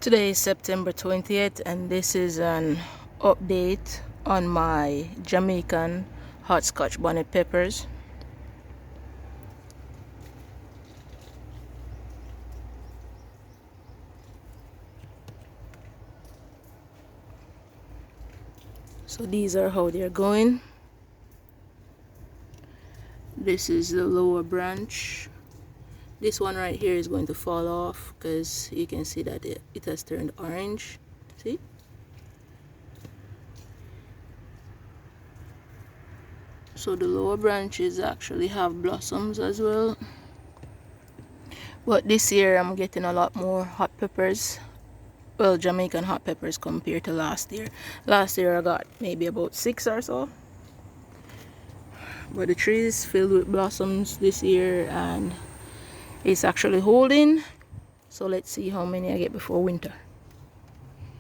Today is September 20th, and this is an update on my Jamaican hot Scotch bonnet peppers. So these are how they're going. This is the lower branch. This one right here is going to fall off because you can see that it has turned orange. See? So the lower branches actually have blossoms as well. But this year I'm getting a lot more hot peppers. Well, Jamaican hot peppers compared to last year. Last year I got maybe about 6 or so. But the tree is filled with blossoms this year and it's actually holding. So let's see how many I get before winter.